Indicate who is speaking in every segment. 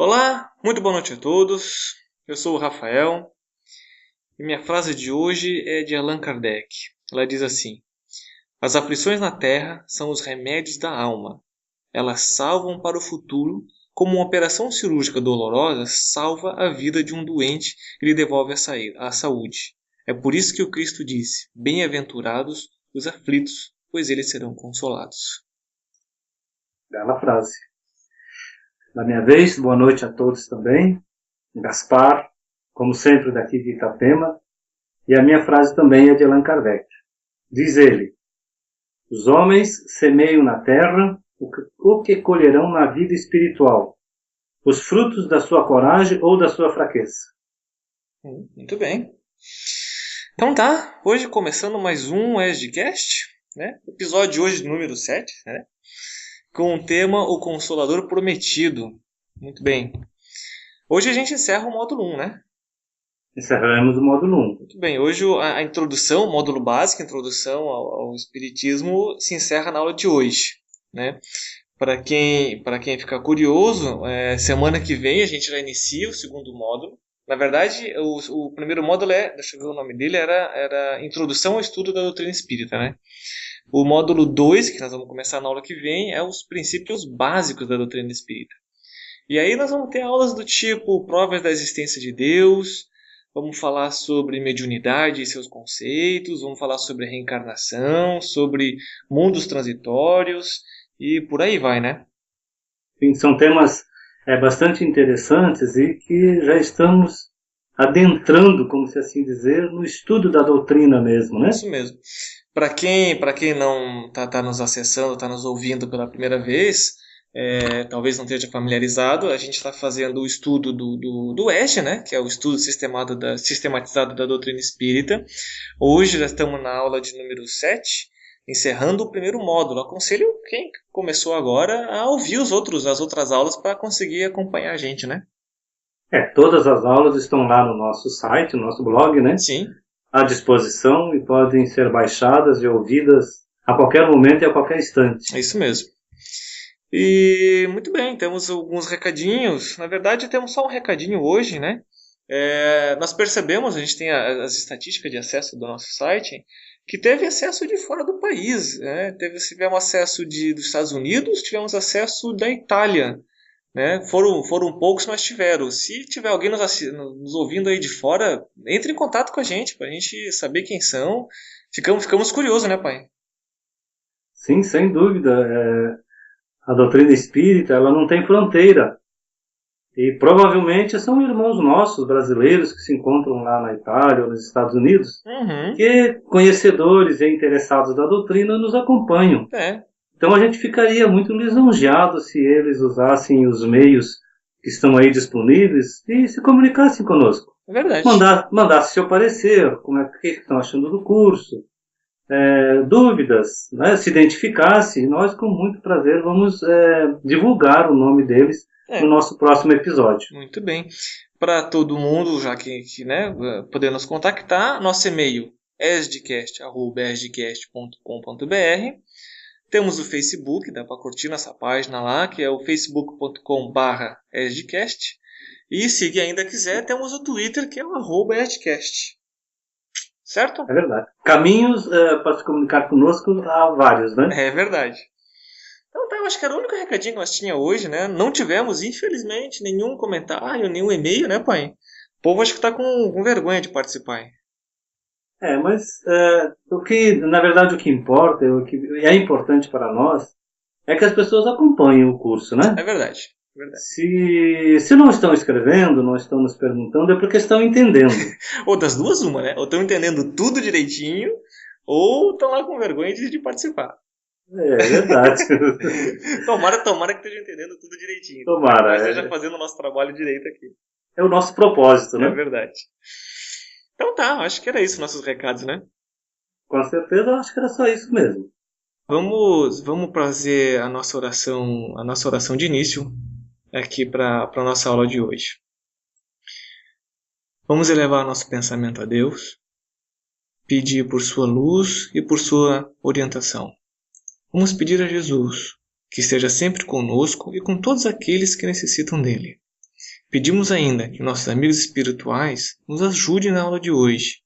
Speaker 1: Olá, muito boa noite a todos. Eu sou o Rafael e minha frase de hoje é de Allan Kardec. Ela diz assim: as aflições na terra são os remédios da alma. Elas salvam para o futuro, como uma operação cirúrgica dolorosa salva a vida de um doente e lhe devolve a saúde. É por isso que o Cristo disse: bem-aventurados os aflitos, pois eles serão consolados.
Speaker 2: Bela frase. Na minha vez, boa noite a todos também. Gaspar, como sempre daqui de Itapema. E a minha frase também é de Allan Kardec. Diz ele: os homens semeiam na terra o que colherão na vida espiritual, os frutos da sua coragem ou da sua fraqueza.
Speaker 1: Muito bem. Então tá, hoje começando mais um ESGcast, né? Episódio de hoje número 7, né? Com o tema O Consolador Prometido. Muito bem. Hoje a gente encerra o módulo 1, né?
Speaker 2: Encerramos o módulo 1.
Speaker 1: Muito bem, hoje a introdução, o módulo básico, a introdução ao Espiritismo, se encerra na aula de hoje, né? Para quem ficar curioso, semana que vem a gente já inicia o segundo módulo. Na verdade, o primeiro módulo deixa eu ver o nome dele, era Introdução ao Estudo da Doutrina Espírita, né? O módulo 2, que nós vamos começar na aula que vem, é os princípios básicos da doutrina espírita. E aí nós vamos ter aulas do tipo provas da existência de Deus, vamos falar sobre mediunidade e seus conceitos, vamos falar sobre reencarnação, sobre mundos transitórios e por aí vai, né?
Speaker 2: Sim, são temas bastante interessantes e que já estamos adentrando, como se assim dizer, no estudo da doutrina mesmo, né?
Speaker 1: Isso mesmo. Para quem não está nos acessando, está nos ouvindo pela primeira vez, talvez não esteja familiarizado, a gente está fazendo o estudo do ESG, né, que é o estudo sistematizado da doutrina espírita. Hoje já estamos na aula de número 7, encerrando o primeiro módulo. Aconselho quem começou agora a ouvir as outras aulas para conseguir acompanhar a gente, né?
Speaker 2: Todas as aulas estão lá no nosso site, no nosso blog, né?
Speaker 1: Sim.
Speaker 2: À disposição e podem ser baixadas e ouvidas a qualquer momento e a qualquer instante.
Speaker 1: É isso mesmo. E muito bem, temos alguns recadinhos. Na verdade, temos só um recadinho hoje, né? Nós percebemos, a gente tem as estatísticas de acesso do nosso site, que teve acesso de fora do país. Né? Tivemos acesso dos Estados Unidos, tivemos acesso da Itália. Né? Foram poucos, mas tiveram. Se tiver alguém nos ouvindo aí de fora, entre em contato com a gente, para a gente saber quem são. Ficamos curiosos, né, pai?
Speaker 2: Sim, sem dúvida. A doutrina espírita, ela não tem fronteira. E provavelmente são irmãos nossos, brasileiros, que se encontram lá na Itália ou nos Estados Unidos, que, conhecedores e interessados da doutrina, nos acompanham. Então a gente ficaria muito lisonjeado se eles usassem os meios que estão aí disponíveis e se comunicassem conosco.
Speaker 1: É verdade.
Speaker 2: Mandasse seu parecer, o que estão achando do curso, dúvidas, né? Se identificasse, e nós com muito prazer vamos divulgar o nome deles no nosso próximo episódio.
Speaker 1: Muito bem. Para todo mundo, já que né, poder nos contactar, nosso e-mail é esdcast@esdcast.com.br. Temos o Facebook, dá para curtir nossa página lá, que é o facebook.com/esdcast. E se ainda quiser, temos o Twitter, que é o @esdcast. Certo?
Speaker 2: É verdade. Caminhos para se comunicar conosco há vários, né?
Speaker 1: É verdade. Então tá, eu acho que era o único recadinho que nós tínhamos hoje, né? Não tivemos, infelizmente, nenhum comentário, nenhum e-mail, né, pai? O povo acho que tá com vergonha de participar.
Speaker 2: Mas na verdade, o que importa, o que é importante para nós, é que as pessoas acompanhem o curso, né?
Speaker 1: É verdade.
Speaker 2: Se não estão escrevendo, não estão nos perguntando, é porque estão entendendo.
Speaker 1: Ou das duas, uma, né? Ou estão entendendo tudo direitinho, ou estão lá com vergonha de participar.
Speaker 2: É verdade.
Speaker 1: tomara que estejam entendendo tudo direitinho.
Speaker 2: Tomara.
Speaker 1: Esteja fazendo o nosso trabalho direito aqui.
Speaker 2: É o nosso propósito, né?
Speaker 1: É verdade. Então tá, acho que era isso nossos recados, né?
Speaker 2: Com certeza, acho que era só isso mesmo.
Speaker 1: Vamos fazer a nossa oração de início aqui para a nossa aula de hoje. Vamos elevar nosso pensamento a Deus, pedir por sua luz e por sua orientação. Vamos pedir a Jesus que esteja sempre conosco e com todos aqueles que necessitam dele. Pedimos ainda que nossos amigos espirituais nos ajudem na aula de hoje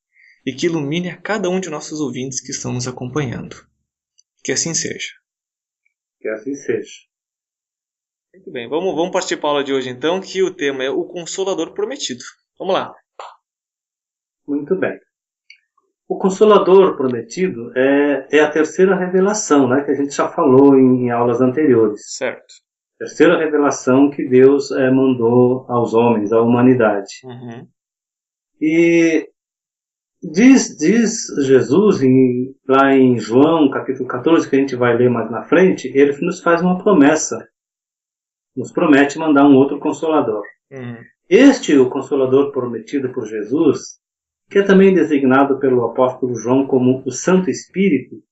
Speaker 1: e que ilumine a cada um de nossos ouvintes que estão nos acompanhando. Que assim seja.
Speaker 2: Que assim seja.
Speaker 1: Muito bem, vamos partir para a aula de hoje então, que o tema é o Consolador Prometido. Vamos lá.
Speaker 2: Muito bem. O Consolador Prometido é a terceira revelação, né, que a gente já falou em aulas anteriores.
Speaker 1: Certo.
Speaker 2: Terceira revelação que Deus mandou aos homens, à humanidade.
Speaker 1: Uhum.
Speaker 2: E diz Jesus, lá em João, capítulo 14, que a gente vai ler mais na frente, ele nos faz uma promessa. Nos promete mandar um outro Consolador.
Speaker 1: Uhum.
Speaker 2: O Consolador prometido por Jesus, que é também designado pelo apóstolo João como o Santo Espírito,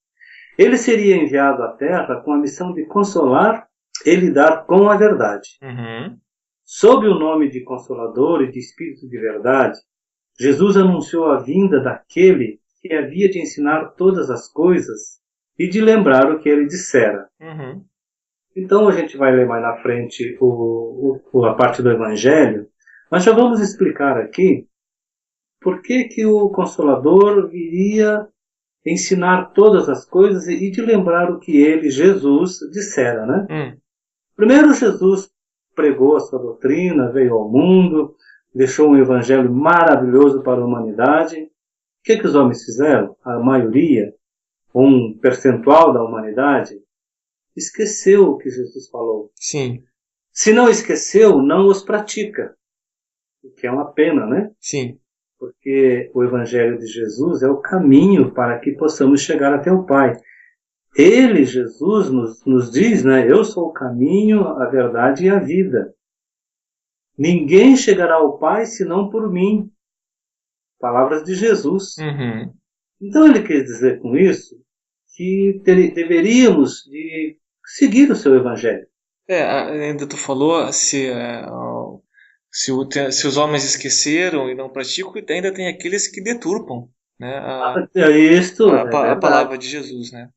Speaker 2: ele seria enviado à Terra com a missão de consolar e lidar com a verdade.
Speaker 1: Uhum.
Speaker 2: Sob o nome de Consolador e de Espírito de Verdade, Jesus anunciou a vinda daquele que havia de ensinar todas as coisas e de lembrar o que ele dissera.
Speaker 1: Uhum.
Speaker 2: Então a gente vai ler mais na frente a parte do Evangelho, mas já vamos explicar aqui por que o Consolador viria ensinar todas as coisas e de lembrar o que ele, Jesus, dissera, né? Primeiro, Jesus pregou a sua doutrina, veio ao mundo, deixou um evangelho maravilhoso para a humanidade. O que os homens fizeram? A maioria, um percentual da humanidade, esqueceu o que Jesus falou.
Speaker 1: Sim.
Speaker 2: Se não esqueceu, não os pratica. O que é uma pena, né?
Speaker 1: Sim.
Speaker 2: Porque o Evangelho de Jesus é o caminho para que possamos chegar até o Pai. Ele, Jesus, nos diz, né? Eu sou o caminho, a verdade e a vida. Ninguém chegará ao Pai senão por mim. Palavras de Jesus.
Speaker 1: Uhum.
Speaker 2: Então ele quer dizer com isso que deveríamos de seguir o seu Evangelho.
Speaker 1: Ainda tu falou se os homens esqueceram e não praticam, ainda tem aqueles que deturpam, né, a palavra de Jesus, né?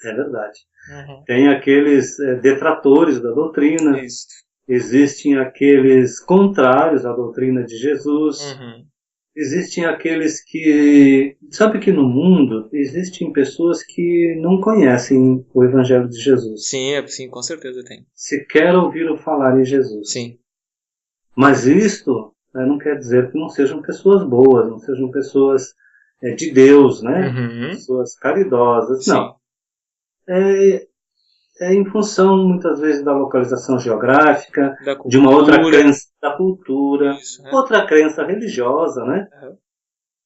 Speaker 2: É verdade.
Speaker 1: Uhum.
Speaker 2: Tem aqueles detratores da doutrina.
Speaker 1: Isso.
Speaker 2: Existem aqueles contrários à doutrina de Jesus.
Speaker 1: Uhum.
Speaker 2: Existem aqueles que... Sabe que no mundo existem pessoas que não conhecem o Evangelho de Jesus.
Speaker 1: Sim, com certeza tem.
Speaker 2: Sequer ouviram falar em Jesus.
Speaker 1: Sim.
Speaker 2: Mas isto não quer dizer que não sejam pessoas boas, não sejam pessoas de Deus, né?
Speaker 1: Uhum.
Speaker 2: Pessoas caridosas.
Speaker 1: Sim.
Speaker 2: Não. É em função, muitas vezes, da localização geográfica, de uma outra crença da cultura,
Speaker 1: isso, né?
Speaker 2: Outra crença religiosa, né?
Speaker 1: Uhum.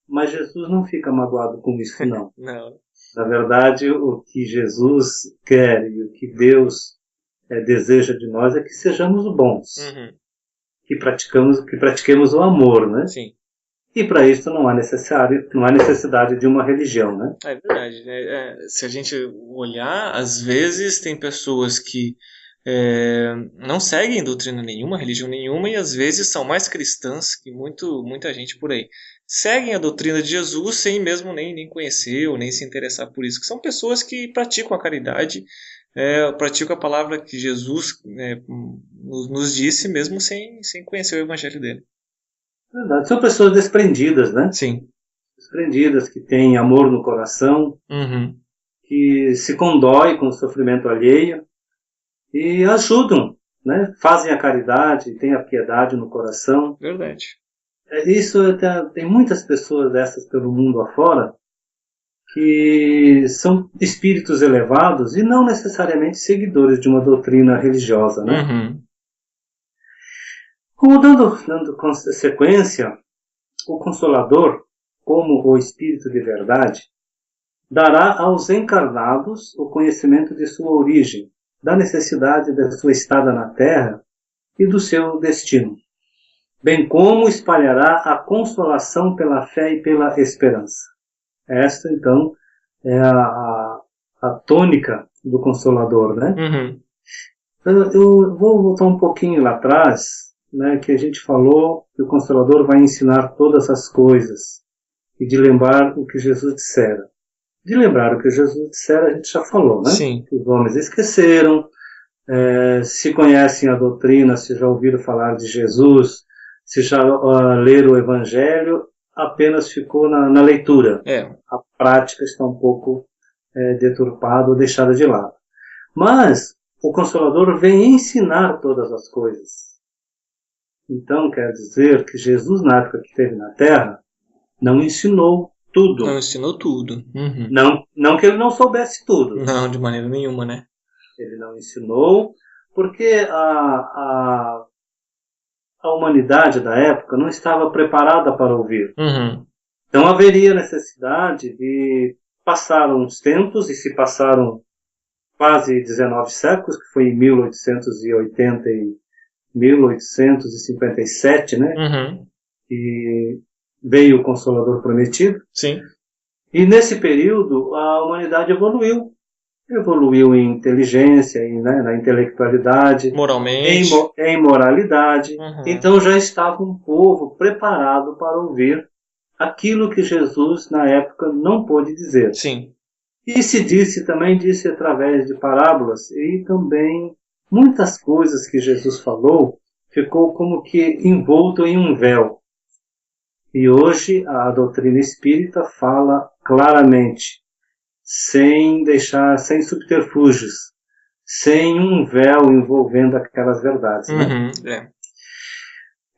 Speaker 2: Mas Jesus não fica magoado com isso, não.
Speaker 1: Não.
Speaker 2: Na verdade, o que Jesus quer e o que Deus deseja de nós é que sejamos bons,
Speaker 1: Uhum.
Speaker 2: que pratiquemos o amor, né?
Speaker 1: Sim.
Speaker 2: E para isso não há necessidade de uma religião, né?
Speaker 1: É verdade. Se a gente olhar, às vezes tem pessoas que não seguem doutrina nenhuma, religião nenhuma, e às vezes são mais cristãs que muita gente por aí. Seguem a doutrina de Jesus sem mesmo nem conhecer ou nem se interessar por isso. Que são pessoas que praticam a caridade, praticam a palavra que Jesus nos disse mesmo sem conhecer o evangelho dele.
Speaker 2: Verdade. São pessoas desprendidas, né?
Speaker 1: Sim.
Speaker 2: Desprendidas, que têm amor no coração,
Speaker 1: Uhum.
Speaker 2: que se condói com o sofrimento alheio e ajudam, né? Fazem a caridade, têm a piedade no coração.
Speaker 1: Verdade.
Speaker 2: Tem muitas pessoas dessas pelo mundo afora que são espíritos elevados e não necessariamente seguidores de uma doutrina religiosa, né?
Speaker 1: Uhum.
Speaker 2: Como dando sequência, o Consolador, como o Espírito de Verdade, dará aos encarnados o conhecimento de sua origem, da necessidade da sua estada na Terra e do seu destino, bem como espalhará a consolação pela fé e pela esperança. Esta, então, é a tônica do Consolador, né?
Speaker 1: Uhum.
Speaker 2: Eu vou voltar um pouquinho lá atrás, né, que a gente falou que o Consolador vai ensinar todas as coisas e de lembrar o que Jesus dissera. De lembrar o que Jesus dissera, a gente já falou, né?
Speaker 1: Sim.
Speaker 2: Que os homens esqueceram, se conhecem a doutrina, se já ouviram falar de Jesus, se já leram o Evangelho, apenas ficou na leitura. A prática está um pouco deturpada ou deixada de lado. Mas o Consolador vem ensinar todas as coisas. Então quer dizer que Jesus, na época que esteve na Terra, não ensinou tudo.
Speaker 1: Não ensinou tudo. Uhum.
Speaker 2: Não que ele não soubesse tudo.
Speaker 1: Não, de maneira nenhuma, né?
Speaker 2: Ele não ensinou, porque a humanidade da época não estava preparada para ouvir.
Speaker 1: Uhum.
Speaker 2: Então haveria necessidade de passar uns tempos, e se passaram quase 19 séculos, que foi em 1880 e 1857, né?
Speaker 1: Uhum.
Speaker 2: E veio o Consolador Prometido.
Speaker 1: Sim.
Speaker 2: E nesse período a humanidade evoluiu em inteligência, na intelectualidade,
Speaker 1: moralmente,
Speaker 2: em moralidade.
Speaker 1: Uhum.
Speaker 2: Então já estava um povo preparado para ouvir aquilo que Jesus na época não pôde dizer.
Speaker 1: Sim.
Speaker 2: E se disse através de parábolas, e também muitas coisas que Jesus falou ficou como que envolto em um véu. E hoje a doutrina espírita fala claramente, sem subterfúgios, sem um véu envolvendo aquelas verdades.
Speaker 1: Uhum.
Speaker 2: Né?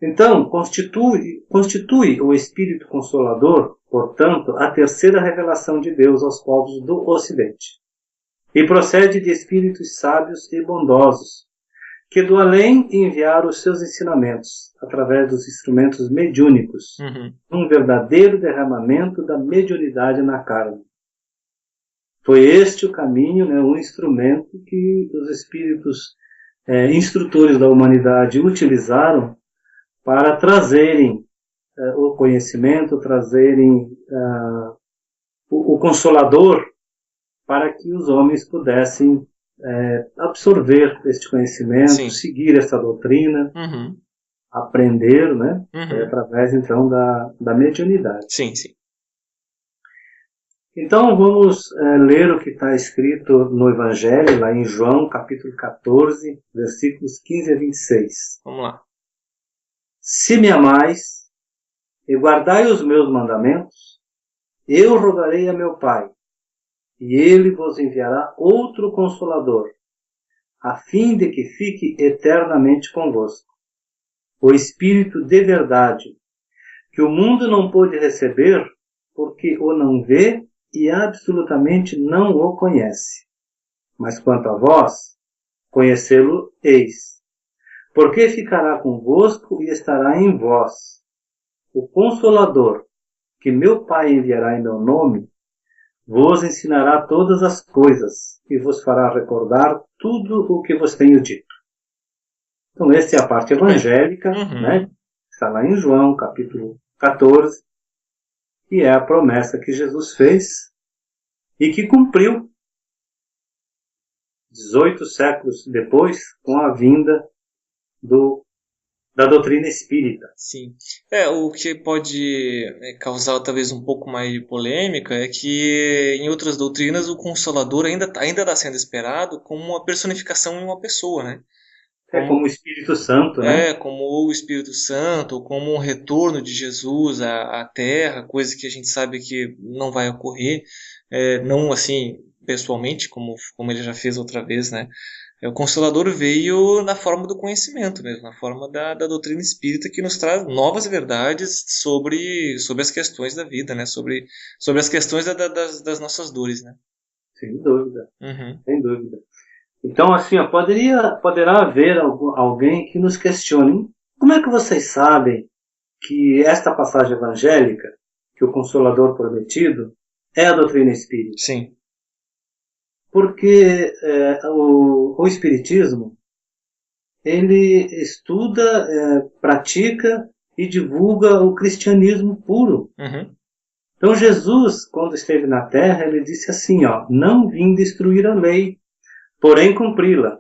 Speaker 2: Então, constitui o Espírito Consolador, portanto, a terceira revelação de Deus aos povos do Ocidente. E procede de espíritos sábios e bondosos, que do além enviaram os seus ensinamentos, através dos instrumentos mediúnicos, um verdadeiro derramamento da mediunidade na carne. Foi este o caminho, um instrumento que os espíritos instrutores da humanidade utilizaram para trazerem o conhecimento, trazerem o Consolador, para que os homens pudessem absorver este conhecimento,
Speaker 1: Sim.
Speaker 2: seguir essa doutrina, aprender, através então da mediunidade.
Speaker 1: Sim, sim.
Speaker 2: Então vamos ler o que está escrito no Evangelho, lá em João, capítulo 14, versículos 15 a 26.
Speaker 1: Vamos lá.
Speaker 2: Se me amais e guardai os meus mandamentos, eu rogarei a meu Pai, e ele vos enviará outro Consolador, a fim de que fique eternamente convosco. O Espírito de verdade, que o mundo não pôde receber, porque o não vê e absolutamente não o conhece. Mas quanto a vós, conhecê-lo-eis, porque ficará convosco e estará em vós. O Consolador, que meu Pai enviará em meu nome, vos ensinará todas as coisas e vos fará recordar tudo o que vos tenho dito. Então, essa é a parte evangélica, está lá em João, capítulo 14, que é a promessa que Jesus fez e que cumpriu 18 séculos depois com a vinda da doutrina espírita.
Speaker 1: Sim. O que pode causar talvez um pouco mais de polêmica é que em outras doutrinas o Consolador ainda está sendo esperado como uma personificação em uma pessoa, né?
Speaker 2: Como o Espírito Santo, né?
Speaker 1: Como o Espírito Santo, como um retorno de Jesus à Terra, coisa que a gente sabe que não vai ocorrer, não assim pessoalmente, como ele já fez outra vez, né? O Consolador veio na forma do conhecimento mesmo, na forma da doutrina espírita, que nos traz novas verdades sobre as questões da vida, né? Sobre as questões das nossas dores, né?
Speaker 2: Sem dúvida, sem dúvida. Então, assim, poderá haver alguém que nos questione: como é que vocês sabem que esta passagem evangélica, que o Consolador Prometido, é a doutrina espírita?
Speaker 1: Sim.
Speaker 2: Porque o Espiritismo, ele estuda, pratica e divulga o cristianismo puro. Então Jesus, quando esteve na Terra, ele disse assim, não vim destruir a lei, porém cumpri-la.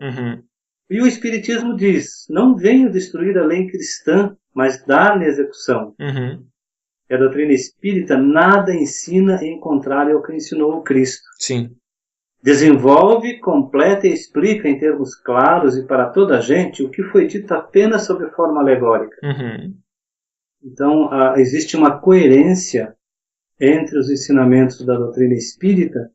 Speaker 2: E o Espiritismo diz, não venho destruir a lei cristã, mas dar-lhe execução. E a doutrina espírita nada ensina em contrário ao que ensinou o Cristo.
Speaker 1: Sim.
Speaker 2: desenvolve, completa e explica em termos claros e para toda a gente o que foi dito apenas sob forma alegórica.
Speaker 1: Uhum.
Speaker 2: Então, existe uma coerência entre os ensinamentos da doutrina espírita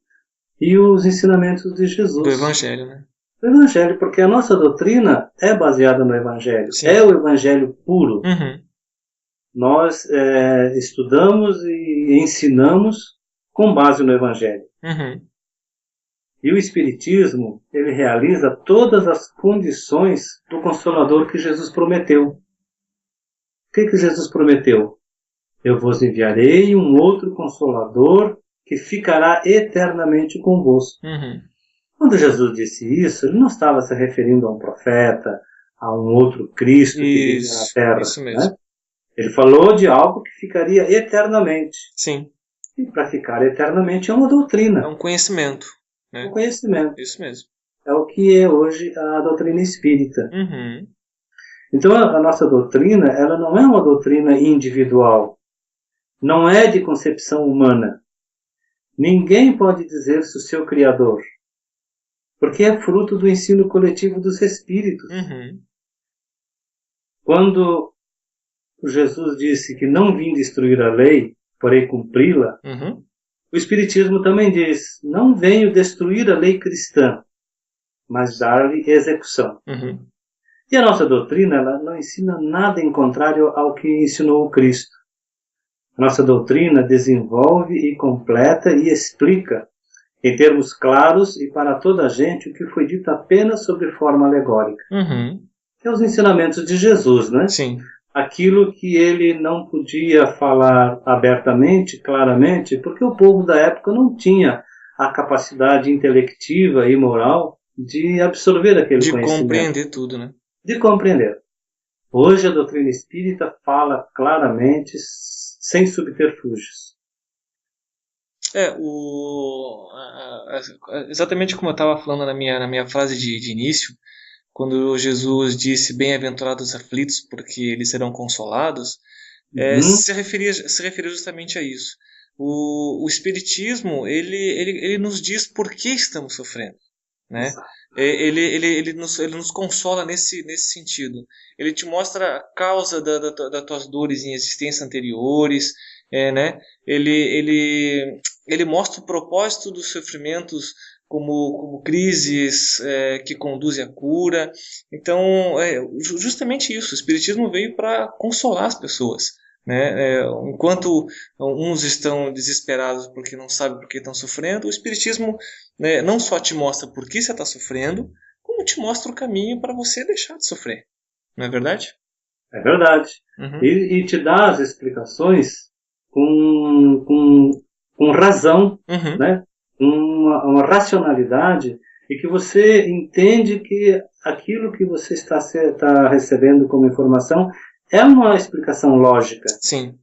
Speaker 2: e os ensinamentos de Jesus.
Speaker 1: Do Evangelho, né?
Speaker 2: Do Evangelho, porque a nossa doutrina é baseada no Evangelho.
Speaker 1: Sim.
Speaker 2: É o Evangelho puro.
Speaker 1: Uhum.
Speaker 2: Nós estudamos e ensinamos com base no Evangelho.
Speaker 1: Uhum.
Speaker 2: E o Espiritismo, ele realiza todas as condições do Consolador que Jesus prometeu. O que Jesus prometeu? Eu vos enviarei um outro Consolador que ficará eternamente convosco.
Speaker 1: Uhum.
Speaker 2: Quando Jesus disse isso, ele não estava se referindo a um profeta, a um outro Cristo que vive na Terra.
Speaker 1: Isso mesmo.
Speaker 2: Né? Ele falou de algo que ficaria eternamente.
Speaker 1: Sim.
Speaker 2: E para ficar eternamente é uma doutrina.
Speaker 1: É um conhecimento. Né?
Speaker 2: Um conhecimento.
Speaker 1: Isso mesmo.
Speaker 2: É o que é hoje a doutrina espírita.
Speaker 1: Uhum.
Speaker 2: Então a nossa doutrina, ela não é uma doutrina individual. Não é de concepção humana. Ninguém pode dizer-se o seu criador. Porque é fruto do ensino coletivo dos espíritos.
Speaker 1: Uhum.
Speaker 2: Quando Jesus disse que não vim destruir a lei, porém cumpri-la,
Speaker 1: Uhum.
Speaker 2: o Espiritismo também diz, não venho destruir a lei cristã, mas dar-lhe execução.
Speaker 1: Uhum.
Speaker 2: E a nossa doutrina, ela não ensina nada em contrário ao que ensinou o Cristo. A nossa doutrina desenvolve e completa e explica, em termos claros e para toda a gente, o que foi dito apenas sob forma alegórica.
Speaker 1: Uhum.
Speaker 2: É os ensinamentos de Jesus, né?
Speaker 1: Sim.
Speaker 2: Aquilo que ele não podia falar abertamente, claramente, porque o povo da época não tinha a capacidade intelectiva e moral de absorver aquele conhecimento.
Speaker 1: De compreender tudo, né?
Speaker 2: De compreender. Hoje a doutrina espírita fala claramente, sem subterfúgios.
Speaker 1: Exatamente como eu estava falando na minha frase de início, quando Jesus disse bem-aventurados os aflitos, porque eles serão consolados, se referia justamente a isso. O Espiritismo, ele nos diz por que estamos sofrendo, né? Ele nos consola nesse sentido. Ele te mostra a causa das tuas dores em existências anteriores, né? Ele mostra o propósito dos sofrimentos como crises que conduzem à cura. Então, justamente isso. O Espiritismo veio para consolar as pessoas. Né? Enquanto uns estão desesperados porque não sabem por que estão sofrendo, o Espiritismo não só te mostra por que você está sofrendo, como te mostra o caminho para você deixar de sofrer. Não é verdade?
Speaker 2: É verdade.
Speaker 1: Uhum.
Speaker 2: E te dá as explicações com razão,
Speaker 1: uhum.
Speaker 2: né? Uma racionalidade, e que você entende que aquilo que você está recebendo como informação é uma explicação lógica.
Speaker 1: Sim.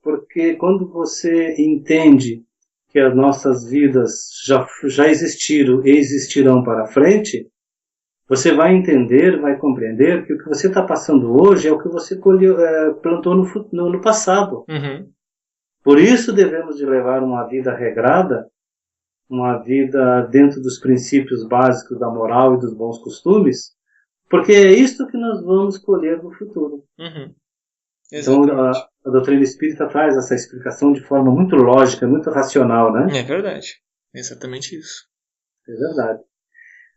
Speaker 2: Porque quando você entende que as nossas vidas já existiram e existirão para frente, você vai entender, vai compreender que o que você está passando hoje é o que você plantou no passado.
Speaker 1: Uhum.
Speaker 2: Por isso devemos de levar uma vida regrada, uma vida dentro dos princípios básicos da moral e dos bons costumes, porque é isto que nós vamos colher no futuro.
Speaker 1: Uhum.
Speaker 2: Então a doutrina espírita traz essa explicação de forma muito lógica, muito racional, né?
Speaker 1: É verdade. É exatamente isso.
Speaker 2: É verdade.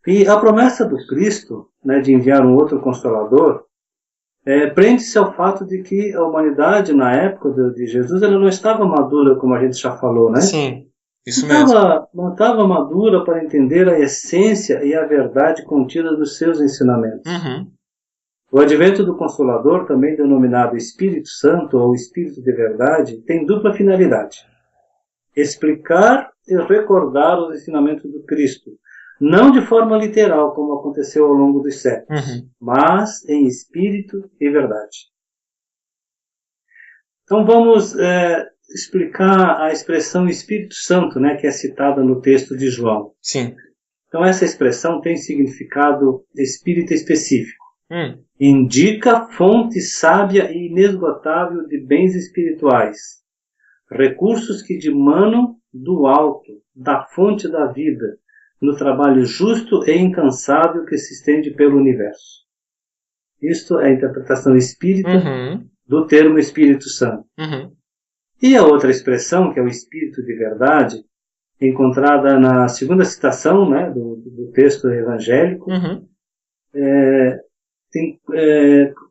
Speaker 2: E a promessa do Cristo, né, de enviar um outro Consolador, prende-se ao fato de que a humanidade, na época de Jesus, ela não estava madura, como a gente já falou, né?
Speaker 1: Sim, isso mesmo.
Speaker 2: Não estava madura para entender a essência e a verdade contida nos seus ensinamentos.
Speaker 1: Uhum.
Speaker 2: O advento do Consolador, também denominado Espírito Santo ou Espírito de Verdade, tem dupla finalidade: explicar e recordar os ensinamentos do Cristo, não de forma literal, como aconteceu ao longo dos séculos, mas em espírito e verdade. Então vamos explicar a expressão Espírito Santo, né, que é citada no texto de João.
Speaker 1: Sim.
Speaker 2: Então essa expressão tem significado espírita específico. Indica fonte sábia e inesgotável de bens espirituais, recursos que dimanam do alto, da fonte da vida, no trabalho justo e incansável que se estende pelo universo. Isto é a interpretação espírita do termo Espírito Santo. E a outra expressão, que é o Espírito de Verdade, encontrada na segunda citação, né, do texto evangélico,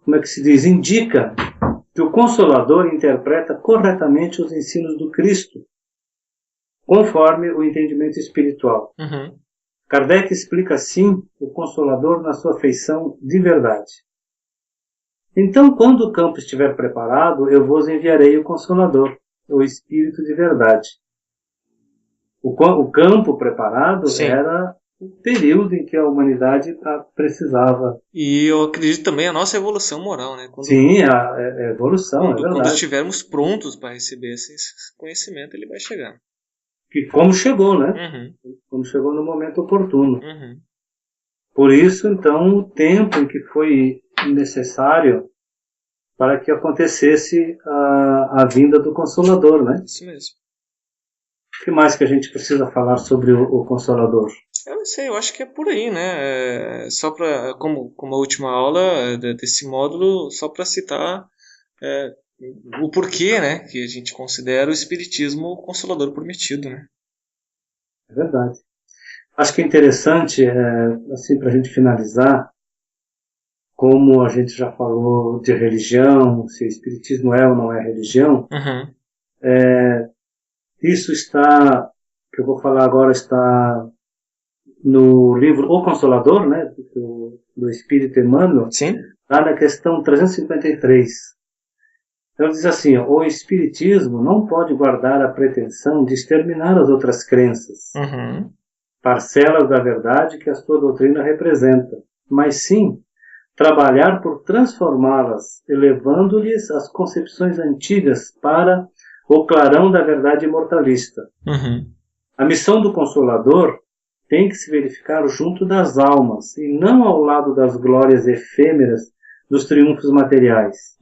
Speaker 2: como é que se diz? Indica que o Consolador interpreta corretamente os ensinos do Cristo, conforme o entendimento espiritual. Kardec explica assim o Consolador na sua feição de verdade. Então, quando o campo estiver preparado, eu vos enviarei o Consolador, o Espírito de verdade. O campo preparado era o período em que a humanidade precisava.
Speaker 1: E eu acredito também a nossa evolução moral, né?
Speaker 2: Sim, a evolução, é verdade.
Speaker 1: Quando estivermos prontos para receber esse conhecimento, ele vai chegar.
Speaker 2: Que como chegou, né? Como chegou no momento oportuno. Por isso, então, o tempo em que foi necessário para que acontecesse a vinda do Consolador, né?
Speaker 1: Isso mesmo.
Speaker 2: O que mais que a gente precisa falar sobre o Consolador?
Speaker 1: Eu não sei, eu acho que é por aí, né? Só para, como a última aula desse módulo, só para citar o porquê, né? Que a gente considera o Espiritismo o Consolador prometido, né?
Speaker 2: É verdade. Acho que é interessante, assim, para a gente finalizar, como a gente já falou de religião, se o Espiritismo é ou não é religião, isso está, que eu vou falar agora, está no livro O Consolador, né, do Espírito Emmanuel, lá na questão 353. Então diz assim, o Espiritismo não pode guardar a pretensão de exterminar as outras crenças, parcelas da verdade que a sua doutrina representa, mas sim trabalhar por transformá-las, elevando-lhes as concepções antigas para o clarão da verdade imortalista. A missão do Consolador tem que se verificar junto das almas, e não ao lado das glórias efêmeras dos triunfos materiais.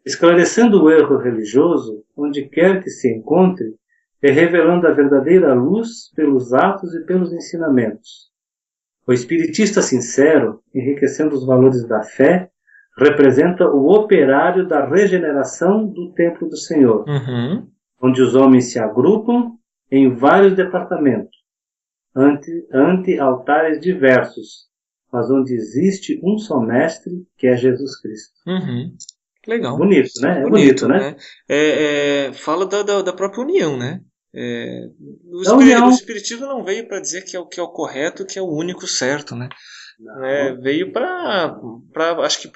Speaker 2: Esclarecendo o erro religioso, onde quer que se encontre, e revelando a verdadeira luz pelos atos e pelos ensinamentos. O espiritista sincero, enriquecendo os valores da fé, representa o operário da regeneração do templo do Senhor, onde os homens se agrupam em vários departamentos, ante altares diversos, mas onde existe um só mestre, que é Jesus Cristo.
Speaker 1: Legal.
Speaker 2: Bonito, né? É bonito, né?
Speaker 1: Fala da própria união, né? O Espiritismo não veio para dizer que é o correto, que é o único certo, né? Veio para acho que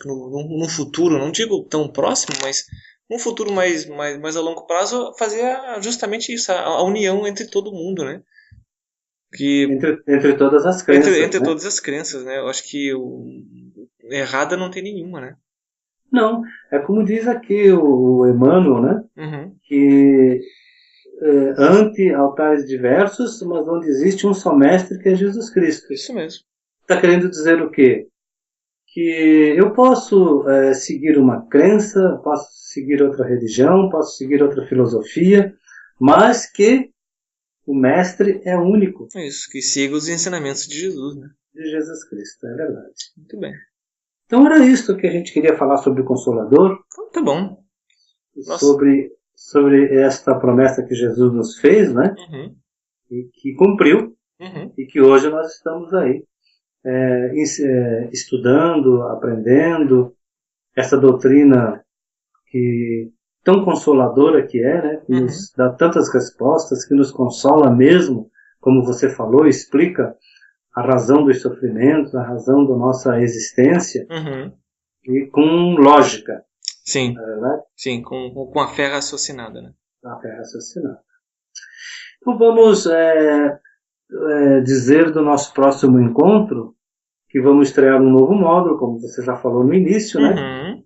Speaker 1: num futuro, não digo tão próximo, mas num futuro mais a longo prazo, fazer justamente isso, a união entre todo mundo, né?
Speaker 2: Entre todas as crenças.
Speaker 1: Entre todas as crenças, né? Eu acho que errada não tem nenhuma, né?
Speaker 2: Não, é como diz aqui o Emmanuel, né? Que ante altares diversos, mas onde existe um só mestre, que é Jesus Cristo.
Speaker 1: Isso mesmo.
Speaker 2: Está querendo dizer o quê? Que eu posso seguir uma crença, posso seguir outra religião, posso seguir outra filosofia, mas que o mestre é único.
Speaker 1: Isso, que siga os ensinamentos de Jesus, né?
Speaker 2: De Jesus Cristo, é verdade.
Speaker 1: Muito bem.
Speaker 2: Então era isso que a gente queria falar sobre o Consolador.
Speaker 1: Tá bom.
Speaker 2: Sobre esta promessa que Jesus nos fez, né? E que cumpriu. E que hoje nós estamos aí estudando, aprendendo essa doutrina que tão consoladora que é, né? Que nos dá tantas respostas, que nos consola mesmo, como você falou, explica a razão dos sofrimentos, a razão da nossa existência, e com lógica.
Speaker 1: Sim, sim, com a fé raciocinada, né?
Speaker 2: A fé raciocinada. Então vamos dizer do nosso próximo encontro que vamos estrear um novo módulo, como você já falou no início, né?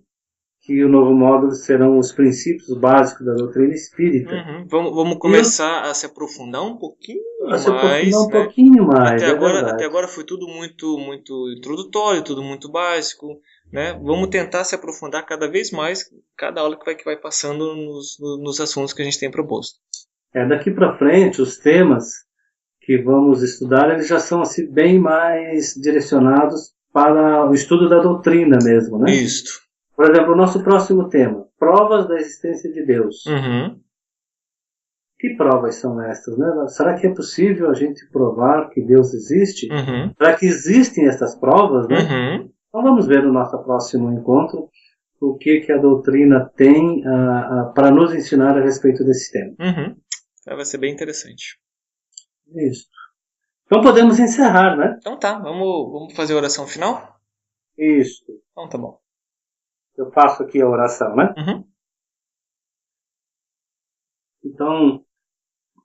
Speaker 2: Que o novo módulo serão os princípios básicos da doutrina espírita.
Speaker 1: Vamos começar a se aprofundar um pouquinho mais. Até agora foi tudo muito, muito introdutório, tudo muito básico, né? Vamos tentar se aprofundar cada vez mais, cada aula que vai passando nos assuntos que a gente tem proposto.
Speaker 2: Daqui para frente, os temas que vamos estudar, eles já são assim, bem mais direcionados para o estudo da doutrina mesmo, né?
Speaker 1: Isso.
Speaker 2: Por exemplo, o nosso próximo tema, provas da existência de Deus.
Speaker 1: Uhum.
Speaker 2: Que provas são essas, né? Será que é possível a gente provar que Deus existe?
Speaker 1: Uhum.
Speaker 2: Será que existem essas provas, né?
Speaker 1: Uhum.
Speaker 2: Então vamos ver no nosso próximo encontro o que a doutrina tem para nos ensinar a respeito desse tema.
Speaker 1: Uhum. Vai ser bem interessante.
Speaker 2: Isso. Então podemos encerrar, né?
Speaker 1: Então tá, vamos fazer a oração final?
Speaker 2: Isso.
Speaker 1: Então tá bom.
Speaker 2: Eu faço aqui a oração, né?
Speaker 1: Uhum.
Speaker 2: Então,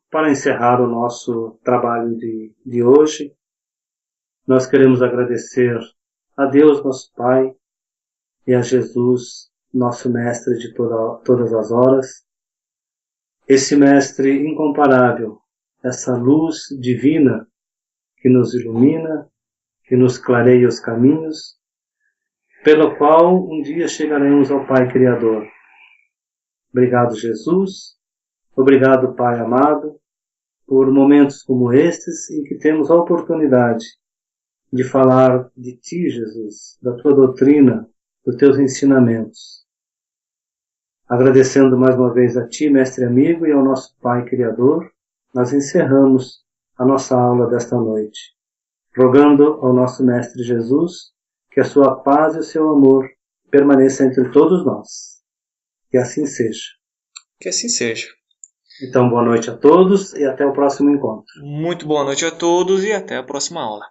Speaker 2: para encerrar o nosso trabalho de hoje, nós queremos agradecer a Deus, nosso Pai, e a Jesus, nosso Mestre de todas as horas, esse Mestre incomparável, essa luz divina que nos ilumina, que nos clareia os caminhos, pelo qual um dia chegaremos ao Pai Criador. Obrigado, Jesus. Obrigado, Pai amado, por momentos como estes em que temos a oportunidade de falar de Ti, Jesus, da Tua doutrina, dos Teus ensinamentos. Agradecendo mais uma vez a Ti, Mestre amigo, e ao nosso Pai Criador, nós encerramos a nossa aula desta noite, rogando ao nosso Mestre Jesus que a sua paz e o seu amor permaneçam entre todos nós. Que assim seja.
Speaker 1: Que assim seja.
Speaker 2: Então, boa noite a todos e até o próximo encontro.
Speaker 1: Muito boa noite a todos e até a próxima aula.